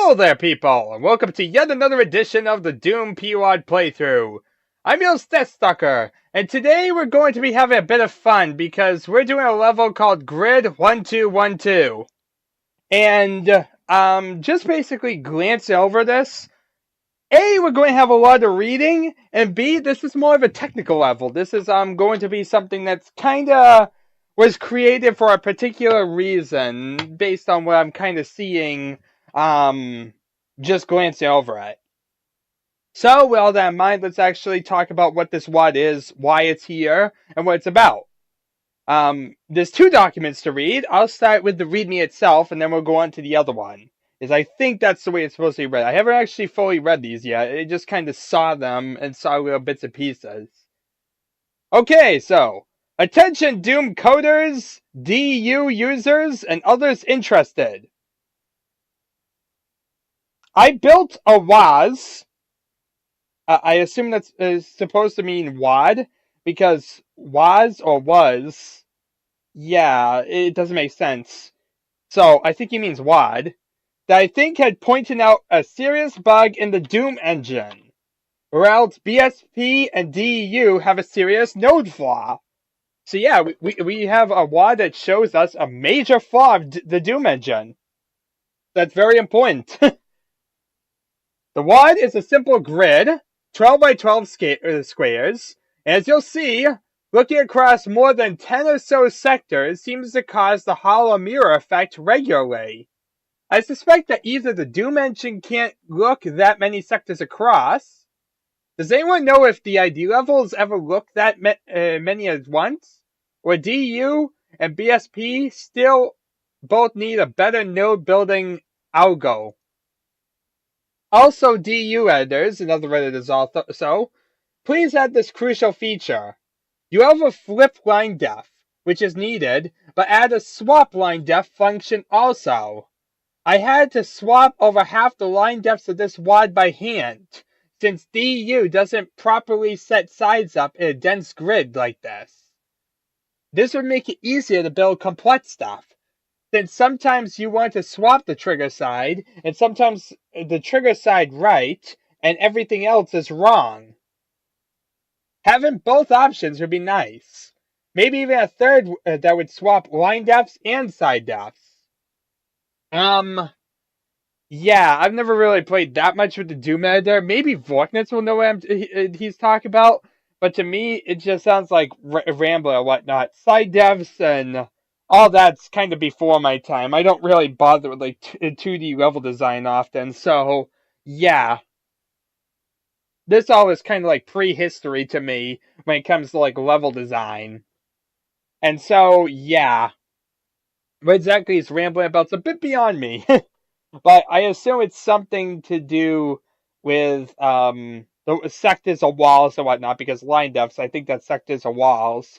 Hello there, people, and welcome to yet another edition of the Doom PWAD playthrough. I'm your Seth Cohn, and today we're going to be having a bit of fun because we're doing a level called grid1212. And, just basically glancing over this, A, we're going to have a lot of reading, and B, this is more of a technical level. This is, going to be something that's kinda was created for a particular reason, based on what I'm kinda seeing, just glancing over it. So, with all that in mind, let's actually talk about what this WAD is, why it's here, and what it's about. There's two documents to read. I'll start with the README itself, and then we'll go on to the other one. I think that's the way it's supposed to be read. I haven't actually fully read these yet. I just kind of saw them and saw little bits and pieces. Okay, so, attention Doom coders, DU users, and others interested. I built a WAS. I assume that's supposed to mean WAD, because WAS or was, yeah, it doesn't make sense. So, I think he means WAD, that I think had pointed out a serious bug in the Doom engine, or else BSP and DEU have a serious node flaw. So yeah, we have a WAD that shows us a major flaw of the Doom engine. That's very important. The WAD is a simple grid, 12 by 12 squares, and as you'll see, looking across more than 10 or so sectors seems to cause the hollow mirror effect regularly. I suspect that either the Doom engine can't look that many sectors across. Does anyone know if the ID levels ever look that many at once? Or DU and BSP still both need a better node building algo? Also, DU editors and other editors also, please add this crucial feature. You have a flip line def, which is needed, but add a swap line def function also. I had to swap over half the line defs of this WAD by hand, since DU doesn't properly set sides up in a dense grid like this. This would make it easier to build complex stuff, since sometimes you want to swap the trigger side, and sometimes the trigger side right, and everything else is wrong. Having both options would be nice. Maybe even a third that would swap line defs and side defs. Yeah, I've never really played that much with the Doom editor. Maybe Vorknitz will know what he's talking about, but to me, it just sounds like rambling or whatnot. Side devs and all that's kind of before my time. I don't really bother with like 2D level design often, so yeah. This all is kind of like prehistory to me when it comes to like level design. And so, yeah. What exactly he's rambling about is a bit beyond me. But I assume it's something to do with the sectors of walls and whatnot, because line defs, I think that's sectors of walls.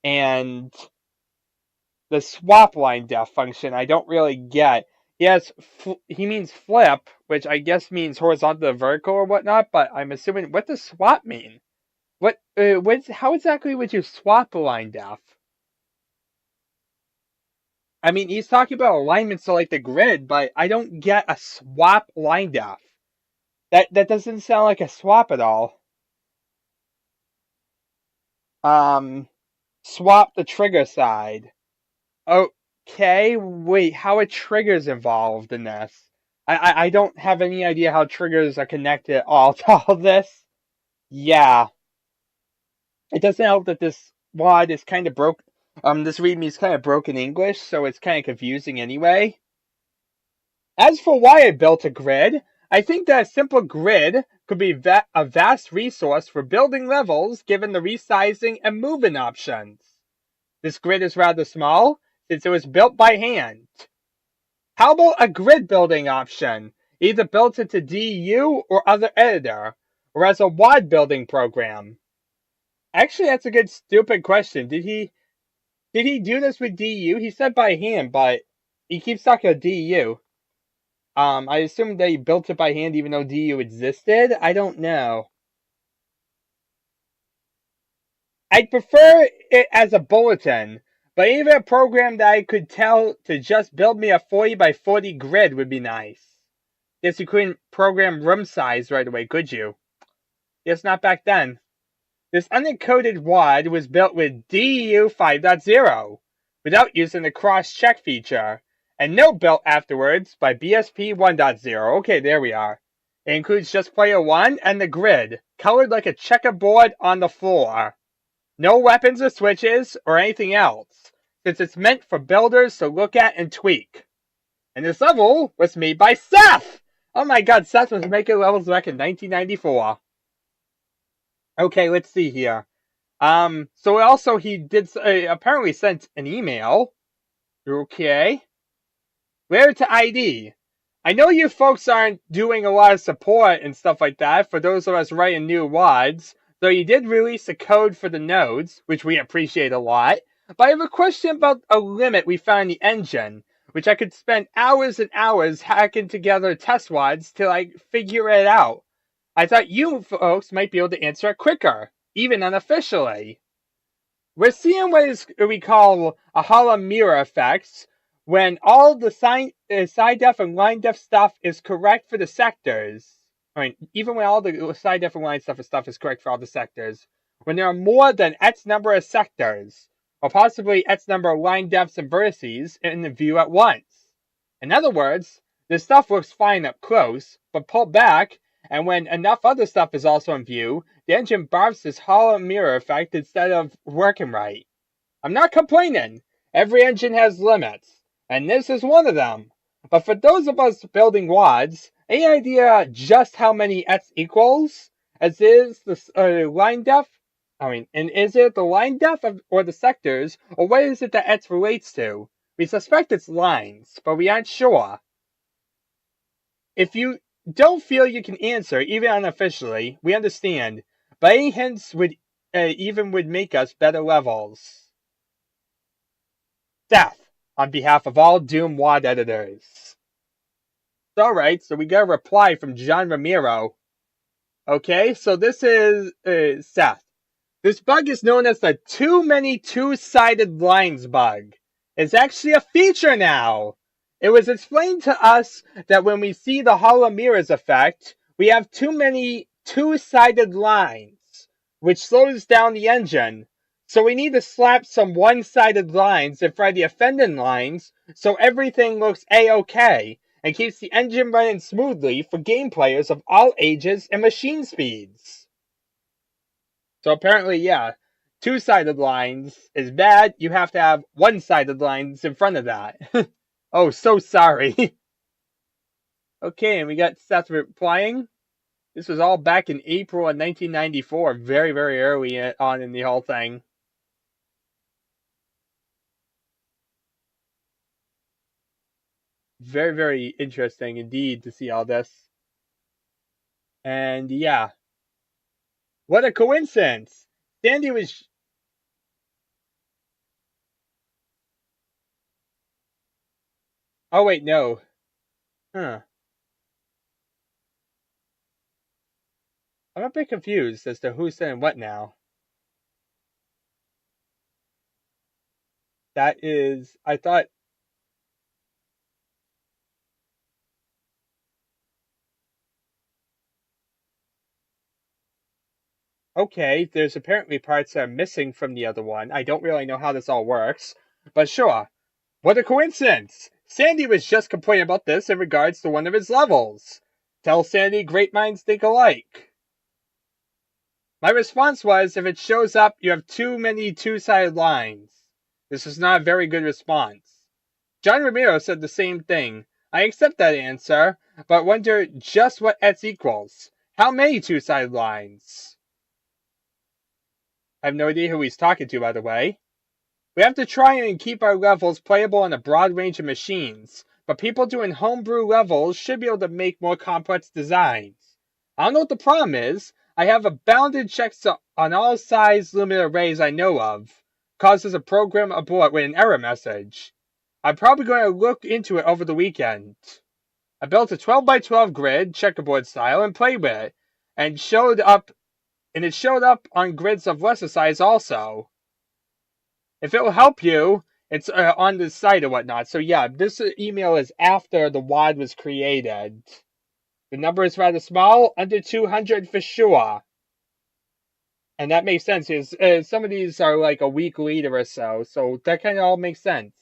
And the swap line def function, I don't really get. Yes, he means flip, which I guess means horizontal to vertical or whatnot, but I'm assuming, what does swap mean? How exactly would you swap a line def? I mean, he's talking about alignments to like the grid, but I don't get a swap line def. That doesn't sound like a swap at all. Swap the trigger side. Okay, wait, how are triggers involved in this? I don't have any idea how triggers are connected at all to all this. Yeah. It doesn't help that this WAD is kind of broke. This README is kind of broken English, so it's kind of confusing anyway. As for why I built a grid, I think that a simple grid could be a vast resource for building levels given the resizing and moving options. This grid is rather small, since it was built by hand. How about a grid building option, either built into DU or other editor, or as a WAD building program? Actually, that's a good stupid question. Did he do this with DU? He said by hand, but he keeps talking about DU. I assume that he built it by hand even though DU existed? I don't know. I'd prefer it as a bulletin, but even a program that I could tell to just build me a 40 by 40 grid would be nice. Yes, you couldn't program room size right away, could you? Yes, not back then. This unencoded WAD was built with DEU 5.0 without using the cross-check feature, and no built afterwards by BSP 1.0. Okay, there we are. It includes just player 1 and the grid, colored like a checkerboard on the floor. No weapons or switches or anything else, since it's meant for builders to look at and tweak. And this level was made by Seth! Oh my god, Seth was making levels back in 1994. Okay, let's see here. So also he did apparently sent an email. Okay. Where to ID? I know you folks aren't doing a lot of support and stuff like that for those of us writing new WADs, though you did release a code for the nodes, which we appreciate a lot. But I have a question about a limit we found in the engine, which I could spend hours and hours hacking together test WADs till I figure it out. I thought you folks might be able to answer it quicker, even unofficially. We're seeing what we call a hollow mirror effect, when all the side def and line def stuff is correct for the sectors. I mean, even when all the side def and line stuff is correct for all the sectors. When there are more than X number of sectors, or possibly X number of line defs and vertices in the view at once. In other words, this stuff looks fine up close, but pull back, and when enough other stuff is also in view, the engine barfs this hollow mirror effect instead of working right. I'm not complaining. Every engine has limits, and this is one of them. But for those of us building WADs, any idea just how many X equals? As is the line def? And is it the line def or the sectors, or what is it that X relates to? We suspect it's lines, but we aren't sure. If you don't feel you can answer, even unofficially, we understand, but any hints would make us better levels. Seth, on behalf of all Doom WAD editors. Alright, so we got a reply from John Ramiro. Okay, so this is Seth. This bug is known as the too many two-sided lines bug. It's actually a feature now. It was explained to us that when we see the hollow mirrors effect, we have too many two-sided lines, which slows down the engine. So we need to slap some one-sided lines in front of the offending lines so everything looks A-OK and keeps the engine running smoothly for game players of all ages and machine speeds. So apparently, yeah, two-sided lines is bad. You have to have one-sided lines in front of that. Oh, so sorry. Okay, and we got Seth replying. This was all back in April of 1994, very, very early on in the whole thing. Very, very interesting indeed to see all this. And yeah. What a coincidence! Sandy was... Oh, wait, no. Huh. I'm a bit confused as to who's saying what now. That is... I thought... Okay, there's apparently parts that are missing from the other one. I don't really know how this all works. But sure. What a coincidence! Sandy was just complaining about this in regards to one of his levels. Tell Sandy great minds think alike. My response was, if it shows up, you have too many two-sided lines. This is not a very good response. John Ramiro said the same thing. I accept that answer, but wonder just what X equals. How many two-sided lines? I have no idea who he's talking to, by the way. We have to try and keep our levels playable on a broad range of machines, but people doing homebrew levels should be able to make more complex designs. I don't know what the problem is. I have a bounded checks on all size limited arrays I know of. Causes a program abort with an error message. I'm probably going to look into it over the weekend. I built a 12x12 grid, checkerboard style, and played with it. And it showed up on grids of lesser size also. If it will help you, it's on the site or whatnot. So yeah, this email is after the WAD was created. The number is rather small, under 200 for sure. And that makes sense, because some of these are like a week later or so that kind of all makes sense.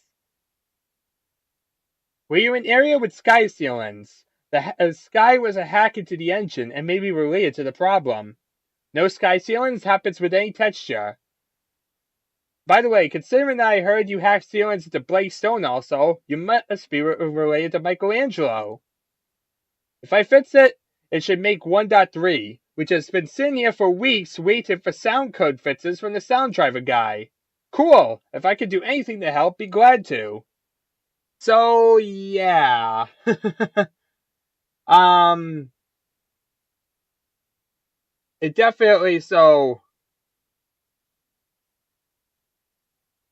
Were you in an area with sky ceilings? The sky was a hack into the engine and may be related to the problem. No sky ceilings happens with any texture. By the way, considering that I heard you hacked ceilings into Blake Stone also, you must be related to Michelangelo. If I fix it, it should make 1.3, which has been sitting here for weeks waiting for sound code fixes from the sound driver guy. Cool! If I could do anything to help, be glad to. So, yeah. It definitely,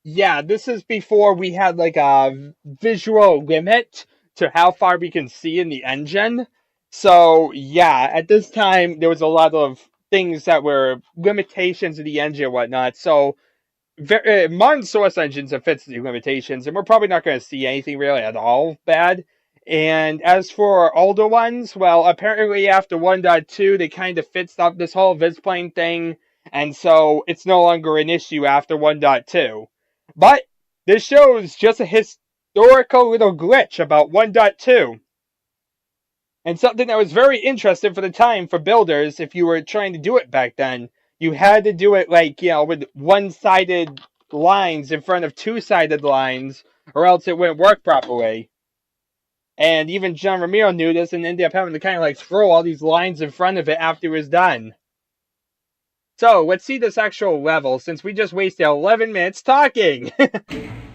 yeah, this is before we had like a visual limit to how far we can see in the engine. So, yeah, at this time, there was a lot of things that were limitations of the engine and whatnot. So, modern source engines have fixed the limitations, and we're probably not going to see anything really at all bad. And as for older ones, well, apparently after 1.2, they kind of fixed up this whole visplane thing, and so it's no longer an issue after 1.2. But this shows just a historical little glitch about 1.2. And something that was very interesting for the time for builders, if you were trying to do it back then. You had to do it like, with one-sided lines in front of two-sided lines, or else it wouldn't work properly. And even John Romero knew this and ended up having to kind of like throw all these lines in front of it after it was done. So, let's see this actual level, since we just wasted 11 minutes talking.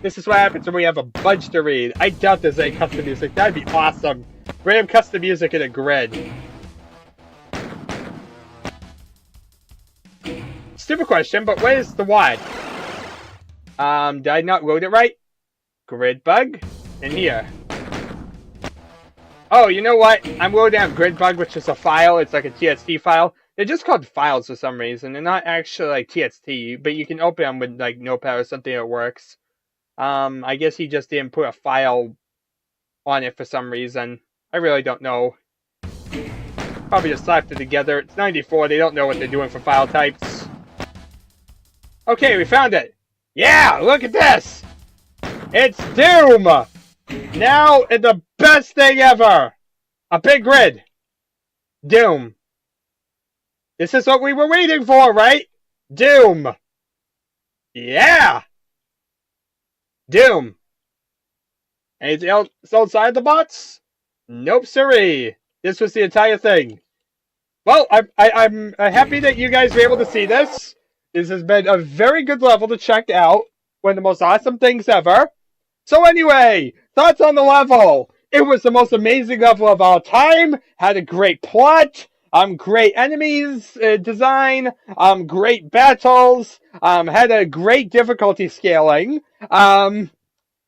This is what happens when we have a bunch to read. I doubt there's any custom music. That'd be awesome. Random custom music in a grid. Stupid question, but what is the why? Did I not load it right? Grid bug? In here. Oh, you know what? I'm loading up grid bug, which is a file. It's like a TXT file. They're just called files for some reason. They're not actually like TXT, but you can open them with like Notepad or something that works. I guess he just didn't put a file on it for some reason. I really don't know. Probably just slapped it together. It's 94. They don't know what they're doing for file types. Okay, we found it. Yeah, look at this. It's Doom. Now it's the best thing ever. A big grid. Doom. This is what we were waiting for, right? Doom. Yeah. Doom. Anything else outside the box? Nope, siree. This was the entire thing. Well, I'm happy that you guys were able to see this. This has been a very good level to check out. One of the most awesome things ever. So anyway, thoughts on the level. It was the most amazing level of all time. Had a great plot. Great enemies design. Great battles. Had a great difficulty scaling. And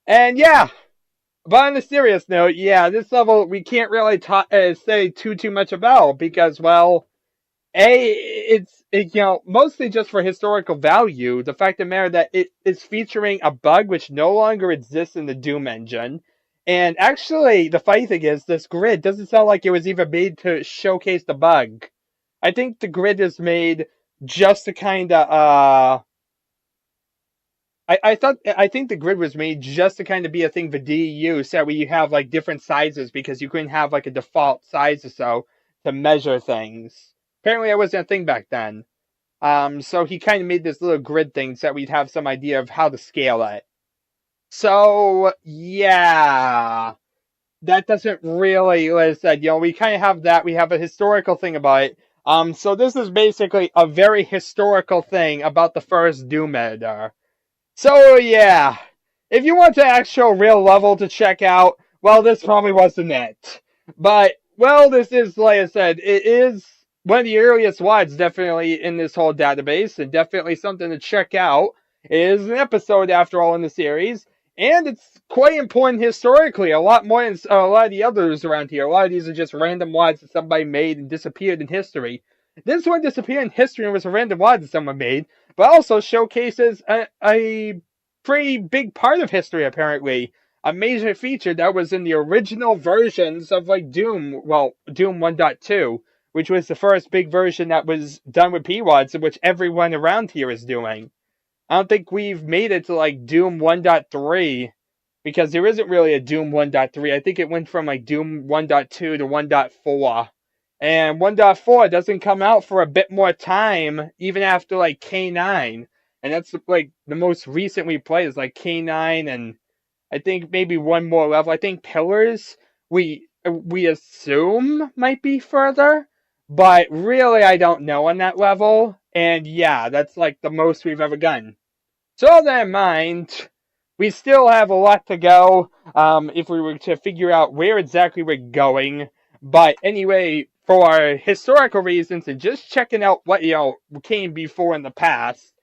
yeah. But on a serious note, yeah, this level we can't really say too much about because, well, it's mostly just for historical value. The fact of the matter that it is featuring a bug which no longer exists in the Doom engine. And actually, the funny thing is, this grid doesn't sound like it was even made to showcase the bug. I think the grid is made just to kind of, I think the grid was made just to kind of be a thing for DEU, so that way you have like different sizes because you couldn't have like a default size or so to measure things. Apparently that wasn't a thing back then. So he kind of made this little grid thing so that we'd have some idea of how to scale it. So, yeah. That doesn't really, like I said, we kind of have that. We have a historical thing about it. So this is basically a very historical thing about the first Doom editor. So, yeah. If you want an actual real level to check out, well, this probably wasn't it. But, well, this is, like I said, it is one of the earliest WADs definitely in this whole database, and definitely something to check out. It is an episode, after all, in the series, and it's quite important historically, a lot more than a lot of the others around here. A lot of these are just random WADs that somebody made and disappeared in history. This one disappeared in history and was a random WAD that someone made, but also showcases a pretty big part of history, apparently. a major feature that was in the original versions of like Doom, well, Doom 1.2, which was the first big version that was done with PWADs, which everyone around here is doing. I don't think we've made it to like Doom 1.3 because there isn't really a Doom 1.3. I think it went from like Doom 1.2 to 1.4. And 1.4 doesn't come out for a bit more time, even after like K9. And that's like the most recent we played is like K9 and I think maybe one more level. I think Pillars we assume might be further, but really I don't know on that level. And yeah, that's like the most we've ever done. So all that in mind, we still have a lot to go if we were to figure out where exactly we're going. But anyway, for historical reasons and just checking out what came before in the past,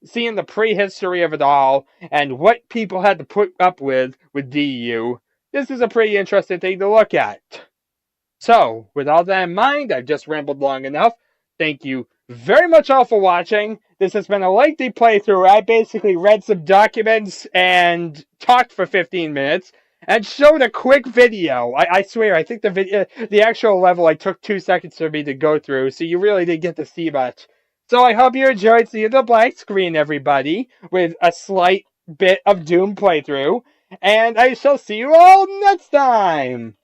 seeing the prehistory of it all and what people had to put up with DU, this is a pretty interesting thing to look at. So, with all that in mind, I've just rambled long enough. Thank you very much all for watching. This has been a lengthy playthrough. I basically read some documents and talked for 15 minutes and showed a quick video. I swear, I think the actual level I took 2 seconds for me to go through, so you really didn't get to see much. So I hope you enjoyed seeing the black screen, everybody, with a slight bit of Doom playthrough. And I shall see you all next time!